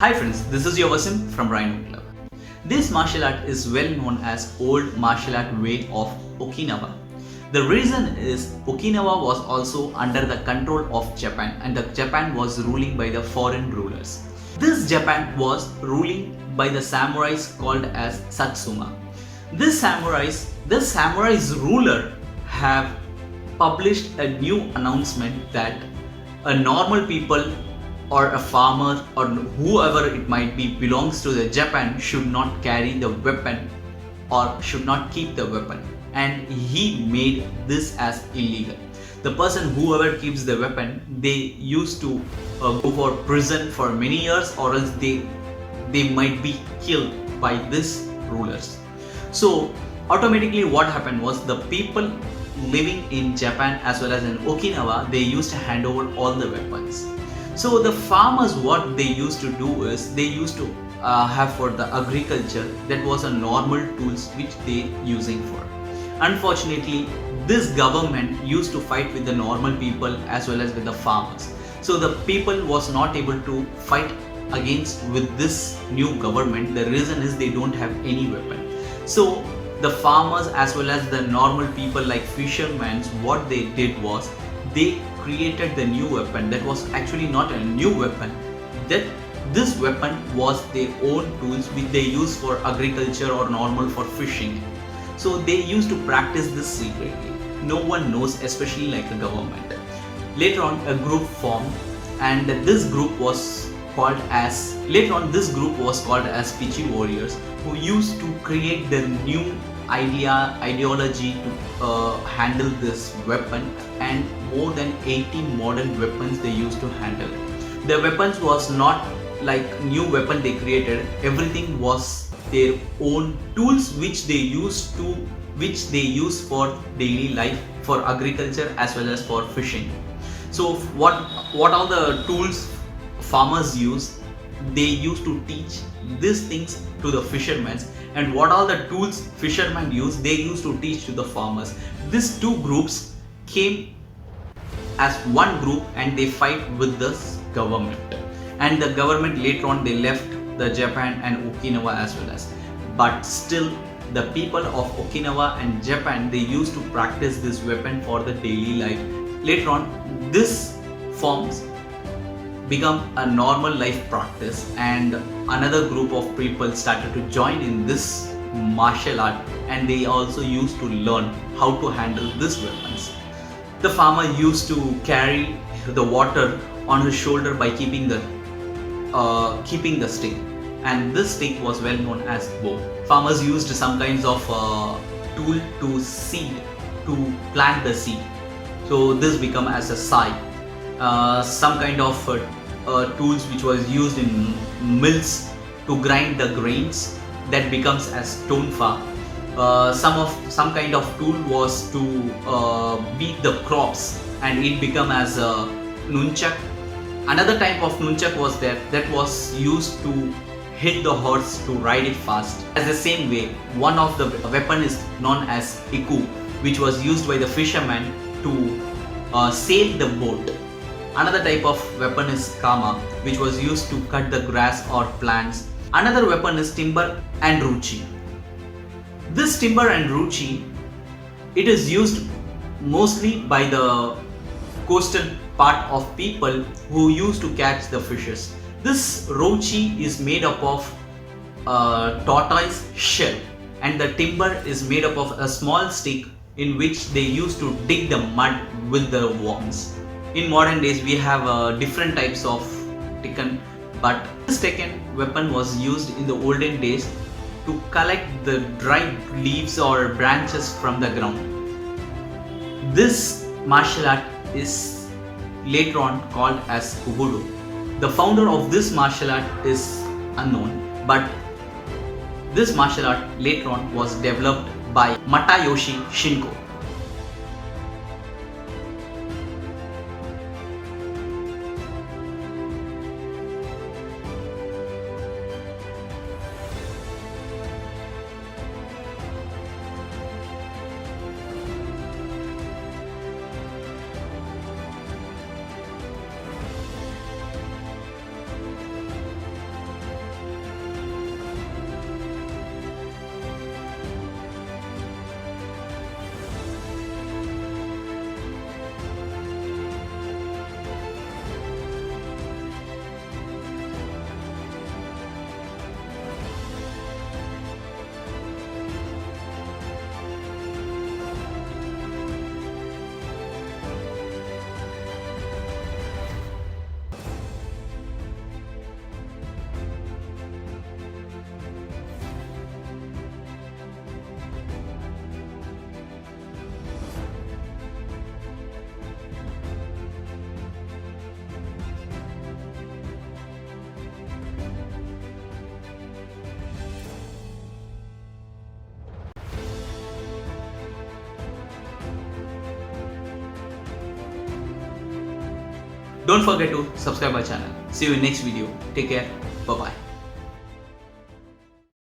Hi friends, this is your Wasim from Rhino Club. This martial art is well known as Old Martial Art Way of Okinawa. The reason is Okinawa was also under the control of Japan and the Japan was ruling by the foreign rulers. This Japan was ruling by the samurais called as Satsuma. This samurai's ruler have published a new announcement that a normal people or a farmer or whoever it might be belongs to the Japan should not carry the weapon or should not keep the weapon, and he made this as illegal. The person whoever keeps the weapon, they used to go for prison for many years, or else they might be killed by these rulers. So automatically what happened was the people living in Japan as well as in Okinawa, they used to hand over all the weapons. So the farmers, what they used to do is they used to have for the agriculture, that was a normal tools which they using for. Unfortunately, this government used to fight with the normal people as well as with the farmers. So the people was not able to fight against with this new government. The reason is they don't have any weapon. So the farmers as well as the normal people like fishermen, what they did was they created the new weapon that was actually not a new weapon. That this weapon was their own tools which they use for agriculture or normal for fishing. So they used to practice this secretly. No one knows, especially like the government. Later on a group formed, and this group was called as Pichi warriors, who used to create the new ideology to handle this weapon, and more than 80 modern weapons they used to handle. The weapons was not like new weapon they created, everything was their own tools which they use for daily life, for agriculture as well as for fishing. So what all the tools farmers use, they used to teach these things to the fishermen, and what all the tools fishermen use, they used to teach to the farmers. These two groups came as one group and they fight with this government, and the government later on they left the Japan and Okinawa as well as, but still the people of Okinawa and Japan, they used to practice this weapon for the daily life. Later on this forms become a normal life practice, and another group of people started to join in this martial art, and they also used to learn how to handle these weapons. The farmer used to carry the water on his shoulder by keeping the stick, and this stick was well known as bow. Farmers used some kinds of tool to plant the seed, so this become as a sai. Some kind of tools which was used in mills to grind the grains, that becomes as tonfa. Some kind of tool was to beat the crops, and it become as a nunchak. Another type of nunchak was there that was used to hit the horse to ride it fast. As the same way, one of the weapon is known as iku, which was used by the fishermen to sail the boat. Another type of weapon is kama, which was used to cut the grass or plants. Another weapon is timber and ruchi. This timber and ruchi, it is used mostly by the coastal part of people who used to catch the fishes. This ruchi is made up of tortoise shell, and the timber is made up of a small stick in which they used to dig the mud with the worms. In modern days we have different types of tekken, but this tekken weapon was used in the olden days to collect the dry leaves or branches from the ground. This martial art is later on called as Kubudo. The founder of this martial art is unknown, but this martial art later on was developed by Matayoshi Shinko. Don't forget to subscribe our channel. See you in next video. Take care. Bye bye.